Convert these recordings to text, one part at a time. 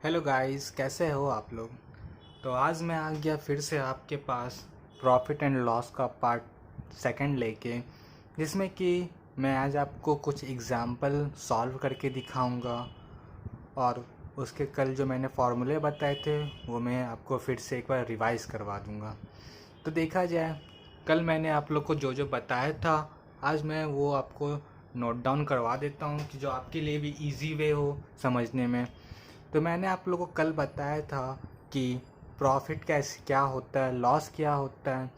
Hello guys, कैसे हो आप लोग। तो आज मैं आ गया फिर से आपके पास प्रॉफिट एंड लॉस का पार्ट सेकंड लेके, जिसमें कि मैं आज आपको कुछ एग्जाम्पल सॉल्व करके दिखाऊंगा और उसके कल जो मैंने फार्मूले बताए थे वो मैं आपको फिर से एक बार रिवाइज़ करवा दूंगा। तो देखा जाए, कल मैंने आप लोग को जो जो बताया था आज मैं वो आपको नोट डाउन करवा देता हूँ कि जो आपके लिए भी इजी वे हो समझने में। तो मैंने आप लोगों को कल बताया था कि प्रॉफिट कैसे क्या होता है, लॉस क्या होता है,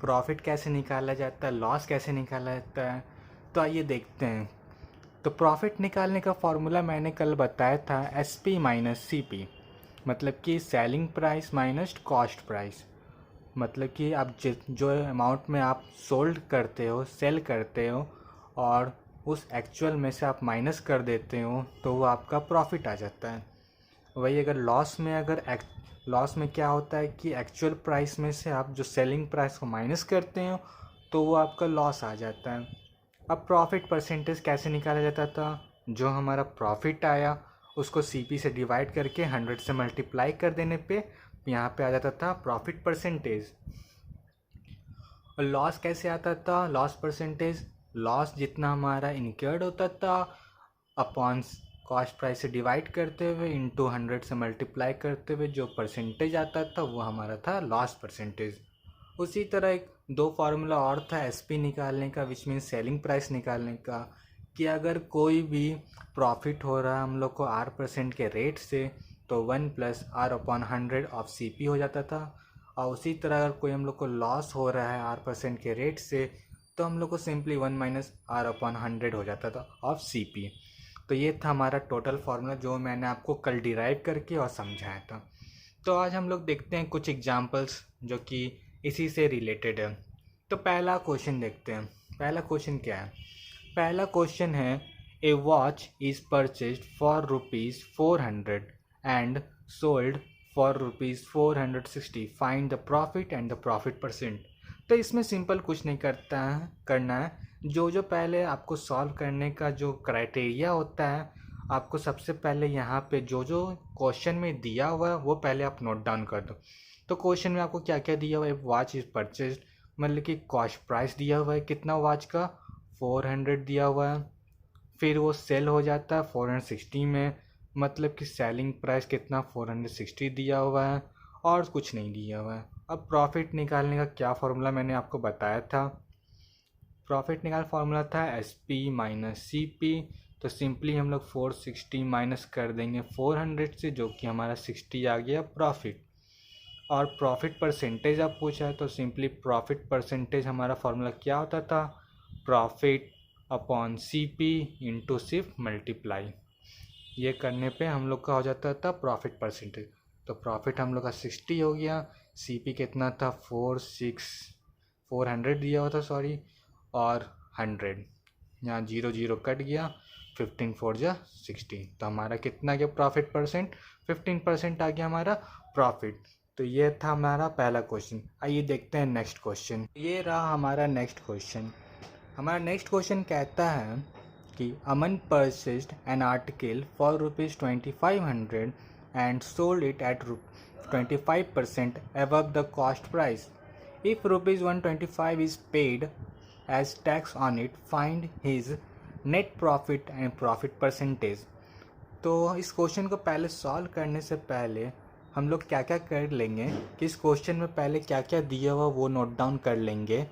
प्रॉफिट कैसे निकाला जाता है, लॉस कैसे निकाला जाता है। तो आइए देखते हैं। तो प्रॉफिट निकालने का फॉर्मूला मैंने कल बताया था S P minus C P, मतलब कि selling price minus cost price. मतलब कि आप जो अमाउंट में आप सोल्ड करते हो, सेल करते हो, और उस एक्चुअल में से आप माइनस कर देते हो तो वो आपका प्रॉफिट आ जाता है। वही अगर लॉस में क्या होता है कि एक्चुअल प्राइस में से आप जो सेलिंग प्राइस को माइनस करते हो तो वो आपका लॉस आ जाता है। अब प्रॉफिट परसेंटेज कैसे निकाला जाता था, जो हमारा प्रॉफिट आया उसको सीपी से डिवाइड करके 100 से मल्टीप्लाई कर देने पे यहाँ पे आ जाता था प्रॉफिट परसेंटेज। और लॉस कैसे आता था, लॉस परसेंटेज, लॉस जितना हमारा इनकर्ड होता था अपॉन कॉस्ट प्राइस से डिवाइड करते हुए इंटू 100 से मल्टीप्लाई करते हुए जो परसेंटेज आता था वो हमारा था लॉस परसेंटेज। उसी तरह एक दो फार्मूला और था एसपी निकालने का, विच मीन सेलिंग प्राइस निकालने का, कि अगर कोई भी प्रॉफिट हो रहा है हम लोग को R% के रेट से तो 1 plus R upon 100 of C P हो जाता था। और उसी तरह अगर कोई हम लोग को लॉस हो रहा है R% के रेट से तो हम लोग को सिंपली 1 माइनस आर अपॉन 100 हो जाता था ऑफ सी पी। तो ये था हमारा टोटल फार्मूला जो मैंने आपको कल डिराइव करके और समझाया था। तो आज हम लोग देखते हैं कुछ एग्जांपल्स जो कि इसी से रिलेटेड है। तो पहला क्वेश्चन देखते हैं। पहला क्वेश्चन क्या है, पहला क्वेश्चन है A watch is purchased for ₹400 and sold for ₹460, find the profit and the profit percent. तो इसमें सिंपल कुछ नहीं करना है। जो जो पहले आपको सॉल्व करने का जो क्राइटेरिया होता है, आपको सबसे पहले यहाँ पे जो जो क्वेश्चन में दिया हुआ है वो पहले आप नोट डाउन कर दो। तो क्वेश्चन में आपको क्या क्या दिया हुआ है, वॉच इज़ परचेज्ड मतलब कि कॉस्ट प्राइस दिया हुआ है कितना वॉच का, 400 दिया हुआ है। फिर वो सेल हो जाता है 460 में, मतलब कि सेलिंग प्राइस कितना 460 दिया हुआ है और कुछ नहीं दिया हुआ है। अब प्रॉफिट निकालने का क्या फार्मूला मैंने आपको बताया था, प्रॉफिट निकाल फार्मूला था S P minus C P. तो सिंपली हम लोग 460 माइनस कर देंगे 400 से, जो कि हमारा 60 आ गया प्रॉफिट। और प्रॉफिट परसेंटेज आप पूछा है तो सिंपली प्रॉफिट परसेंटेज हमारा फार्मूला क्या होता था, profit upon C P into सिर्फ मल्टीप्लाई। ये करने पे हम लोग का हो जाता था प्रॉफिट परसेंटेज। तो प्रॉफिट हम लोग का 60 हो गया, सी पी कितना था 400 दिया हुआ था सॉरी, और 100, यहाँ 0 0 कट गया, 15 4 जा 60। तो हमारा कितना गया प्रॉफिट परसेंट, 15% आ गया हमारा प्रॉफिट। तो ये था हमारा पहला क्वेश्चन। आइए देखते हैं नेक्स्ट क्वेश्चन। ये रहा हमारा नेक्स्ट क्वेश्चन। हमारा नेक्स्ट क्वेश्चन कहता है कि Aman purchased an article for ₹2500 and sold it at 25% above the cost price. If ₹125 is paid as tax on it, find his net profit and profit percentage. तो इस question को पहले solve करने से पहले हम लोग क्या क्या कर लेंगे कि इस क्वेश्चन में पहले क्या क्या दिया हुआ वो नोट डाउन कर लेंगे।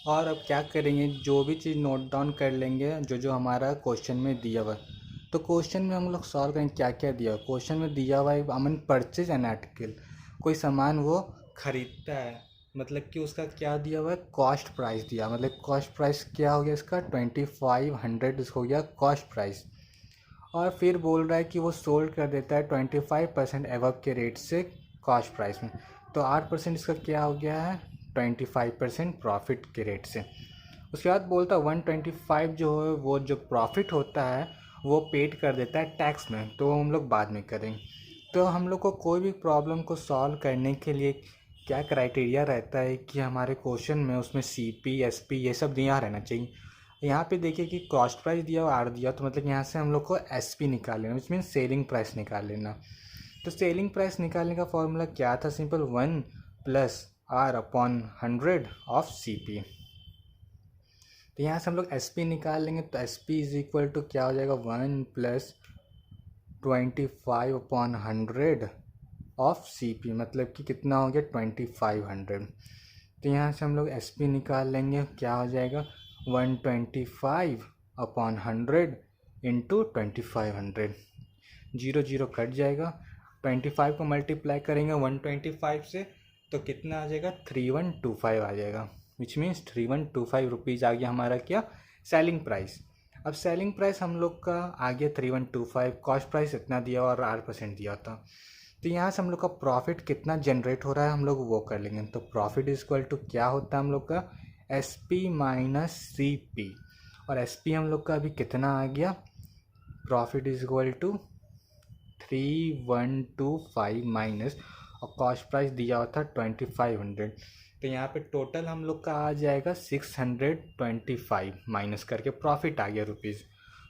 और अब क्या करेंगे, जो भी चीज़ नोट डाउन कर लेंगे जो जो हमारा क्वेश्चन में दिया हुआ है। तो क्वेश्चन में हम लोग सॉल्व करेंगे क्या क्या दिया हुआ। क्वेश्चन में दिया हुआ है अमन परचेज एन आर्टिकल, कोई सामान वो खरीदता है, मतलब कि उसका क्या दिया हुआ है, कॉस्ट प्राइस दिया, मतलब कॉस्ट प्राइस क्या हो गया इसका 2500 हो गया कॉस्ट प्राइस। और फिर बोल रहा है कि वो सोल्ड कर देता है 25% एवब के रेट से कॉस्ट प्राइस में। तो 8% इसका क्या हो गया है 25% प्रॉफिट के रेट से। उसके बाद बोलता है 125 जो है वो जो प्रॉफिट होता है वो पेड कर देता है टैक्स में, तो हम लोग बाद में करेंगे। तो हम लोग को कोई भी प्रॉब्लम को सॉल्व करने के लिए क्या क्राइटेरिया रहता है कि हमारे क्वेश्चन में उसमें सी पी एस पी ये सब दिया रहना चाहिए। यहाँ पे देखिए कि कॉस्ट प्राइस दिया और आर दिया, तो मतलब यहाँ से हम लोग को एस पी निकाल लेना, विच मीन सेलिंग प्राइस निकाल लेना। तो सेलिंग प्राइस निकालने का फॉर्मूला क्या था, simple 1 plus R upon 100 of C P. तो यहाँ से हम लोग एस पी निकाल लेंगे, तो S P is equal to क्या हो जाएगा, 1 plus 25 upon 100 of C P, मतलब कि कितना हो गया 2500। तो यहाँ से हम लोग एस पी निकाल लेंगे, क्या हो जाएगा 125 अपॉन 100 इंटू 2500, 0 0 कट जाएगा। 25 को मल्टीप्लाई करेंगे 125 से तो कितना आ जाएगा 3125 आ जाएगा, विच मीन्स 3125 रुपीज़ आ गया हमारा क्या सेलिंग प्राइस। अब सेलिंग प्राइस हम लोग का आ गया 3125, कॉस्ट प्राइस इतना दिया और R% दिया था। तो यहाँ से हम लोग का प्रॉफिट कितना जनरेट हो रहा है हम लोग वो कर लेंगे। तो प्रॉफिट इज इक्वल टू क्या होता है हम लोग का S P minus C P, और एस पी हम लोग का अभी कितना आ गया, profit is equal to 3125 minus, और कॉस्ट प्राइस दिया हुआ था 2500। तो यहाँ पे टोटल हम लोग का आ जाएगा 625 माइनस करके प्रॉफिट आ गया रुपीज़।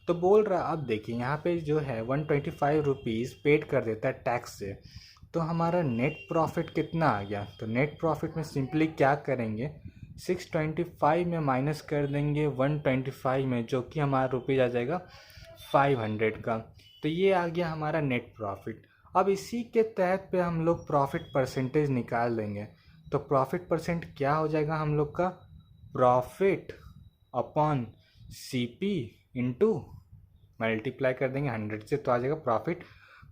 तो बोल रहा अब देखिए यहाँ पे जो है 125 रुपीज़ पेड कर देता है टैक्स से, तो हमारा नेट प्रॉफिट कितना आ गया। तो नेट प्रॉफिट में सिंपली क्या करेंगे 625 में माइनस कर देंगे 125 में, जो कि हमारा रुपीज़ आ जाएगा 500 का। तो ये आ गया हमारा नेट प्रॉफिट। अब इसी के तहत पे हम लोग प्रॉफिट परसेंटेज निकाल देंगे। तो प्रॉफिट परसेंट क्या हो जाएगा हम लोग का, profit upon C P into multiply कर देंगे 100 से, तो आ जाएगा प्रॉफिट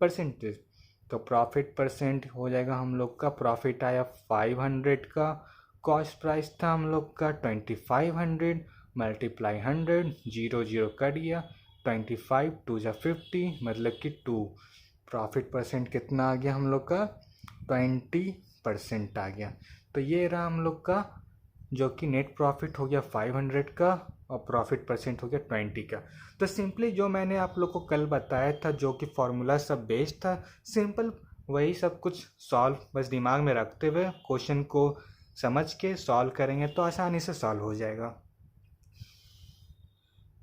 परसेंटेज। तो प्रॉफिट परसेंट हो जाएगा हम लोग का, प्रॉफिट आया 500 का, कॉस्ट प्राइस था हम लोग का 2500 मल्टीप्लाई 100, 0 0 कट गया, 25 2 जा 50 मतलब कि 2। प्रॉफिट परसेंट कितना आ गया हम लोग का 20% आ गया। तो ये रहा हम लोग का जो कि नेट प्रॉफिट हो गया 500 का और प्रॉफिट परसेंट हो गया 20 का। तो सिंपली जो मैंने आप लोग को कल बताया था, जो कि फॉर्मूला सब बेस्ड था, सिंपल वही सब कुछ सॉल्व बस दिमाग में रखते हुए क्वेश्चन को समझ के सॉल्व करेंगे तो आसानी से सॉल्व हो जाएगा।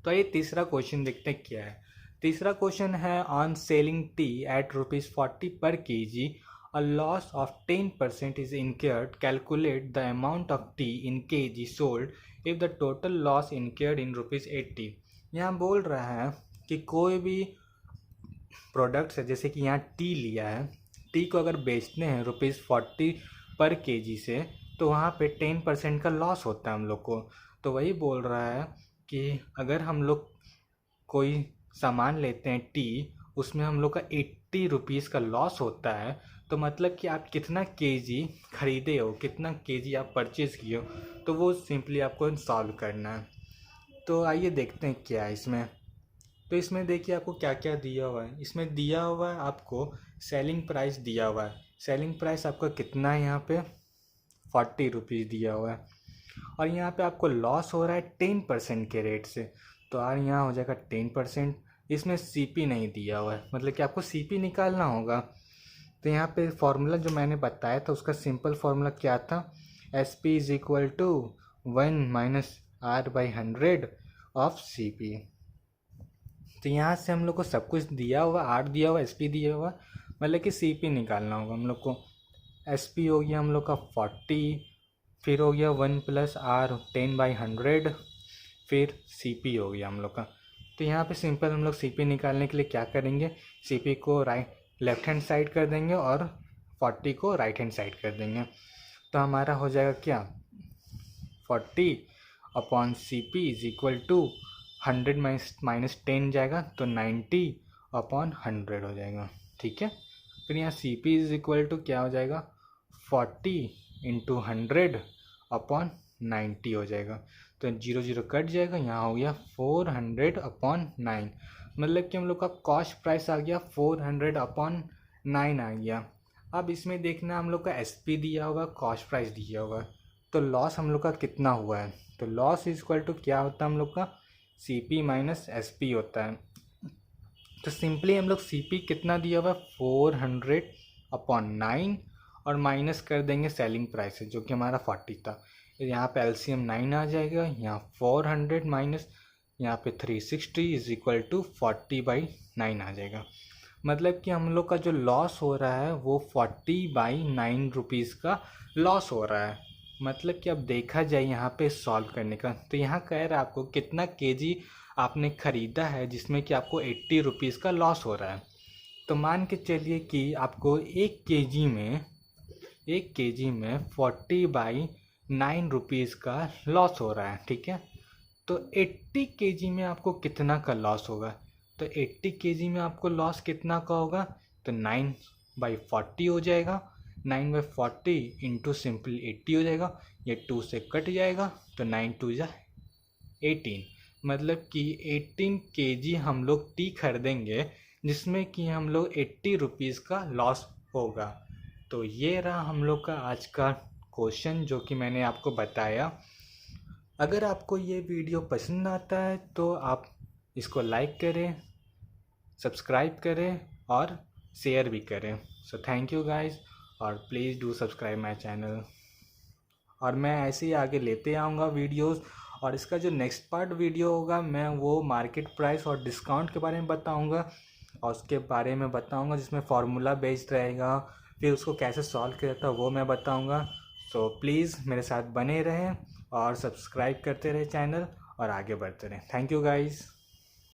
तो ये तीसरा क्वेश्चन देखते हैं क्या है। तीसरा क्वेश्चन है ऑन सेलिंग टी एट ₹40 पर kg a loss of 10% is incurred, calculate the amount of tea in kg sold if the total loss incurred in ₹80। यहाँ बोल रहा है कि कोई भी प्रोडक्ट्स है, जैसे कि यहाँ टी लिया है, टी को अगर बेचते हैं ₹40 पर kg से, तो वहाँ पे 10% का लॉस होता है हम लोग को। तो वही बोल रहा है कि अगर हम लोग कोई सामान लेते हैं टी, उसमें हम लोग का 80 रुपीज़ का लॉस होता है, तो मतलब कि आप कितना केजी खरीदे हो, कितना केजी आप परचेज़ किए हो, तो वो सिंपली आपको सॉल्व करना है। तो आइए देखते हैं क्या है इसमें। तो इसमें देखिए आपको क्या क्या दिया हुआ है। इसमें दिया हुआ है आपको सेलिंग प्राइस दिया हुआ है। सेलिंग प्राइस आपका कितना है, यहाँ पे 40 रुपीज़ दिया हुआ है, और यहाँ पे आपको लॉस हो रहा है 10% के रेट से, तो यार यहाँ हो जाएगा 10%। इसमें सीपी नहीं दिया हुआ है, मतलब कि आपको सीपी निकालना होगा। तो यहाँ पे फॉर्मूला जो मैंने बताया था उसका सिंपल फार्मूला क्या था, S P is equal to 1 minus R/100 of C P. तो यहाँ से हम लोग को सब कुछ दिया हुआ, आर दिया हुआ, एस पी दिया हुआ, मतलब कि सी पी निकालना होगा हम लोग को। एस पी हो गया हम लोग का 40, फिर हो गया 1 प्लस R 10/100, फिर सी पी हो गया हम लोग का। तो यहाँ पे सिंपल हम लोग सी पी निकालने के लिए क्या करेंगे, सी पी को लेफ्ट हैंड साइड कर देंगे और 40 को राइट हैंड साइड कर देंगे। तो हमारा हो जाएगा क्या 40 upon C P is equal to 100 minus 10 जाएगा, तो 90 अपॉन 100 हो जाएगा। ठीक है, फिर यहाँ C P is equal to क्या हो जाएगा 40 इंटू 100 अपॉन 90 हो जाएगा, तो 0 0 कट जाएगा, यहाँ हो गया 400 अपॉन 9, मतलब कि हम लोग का कॉस्ट प्राइस आ गया 400 अपॉन 9 आ गया। अब इसमें देखना हम लोग का एस पी दिया होगा, कॉस्ट प्राइस दिया होगा, तो लॉस हम लोग का कितना हुआ है। तो लॉस इज इक्वल टू क्या होता है हम लोग का C P minus S P होता है। तो सिंपली हम लोग सी पी कितना दिया हुआ 400 अपॉन 9 और माइनस कर देंगे सेलिंग प्राइस से जो कि हमारा 40 था। यहाँ पे एलसीएम 9 आ जाएगा, यहाँ 400 माइनस यहाँ पे 360 इज इक्वल टू 40/9 आ जाएगा। मतलब कि हम लोग का जो लॉस हो रहा है वो 40/9 रुपीज़ का लॉस हो रहा है। मतलब कि अब देखा जाए यहाँ पे सॉल्व करने का, तो यहाँ कह रहा है आपको कितना केजी आपने ख़रीदा है जिसमें कि आपको 80 रुपीज़ का लॉस हो रहा है। तो मान के चलिए कि आपको 1 केजी में 40/9 रुपीज़ का लॉस हो रहा है, ठीक है। तो 80 केजी में आपको कितना का लॉस होगा? तो 80 केजी में आपको लॉस कितना का होगा? तो 9/40 हो जाएगा। 9/40 इंटू सिंपल 80 हो जाएगा। ये 2 से कट जाएगा तो 9 2 जा 18। मतलब कि 18 केजी हम लोग टी खरीदेंगे जिसमें कि हम लोग 80 रुपीज़ का लॉस होगा। तो ये रहा हम लोग का आज का क्वेश्चन जो कि मैंने आपको बताया। अगर आपको ये वीडियो पसंद आता है तो आप इसको लाइक करें, सब्सक्राइब करें और शेयर भी करें। सो थैंक यू गाइस, और please do subscribe my channel. और मैं ऐसे ही आगे लेते आऊँगा वीडियोस। और इसका जो नेक्स्ट पार्ट वीडियो होगा मैं वो मार्केट प्राइस और डिस्काउंट के बारे में बताऊँगा, और उसके बारे में बताऊँगा जिसमें फार्मूला बेस्ड रहेगा, फिर उसको कैसे सॉल्व किया जाता है वो मैं बताऊँगा। सो प्लीज़ मेरे साथ बने रहें और सब्सक्राइब करते रहे चैनल और आगे बढ़ते रहें। Thank you guys.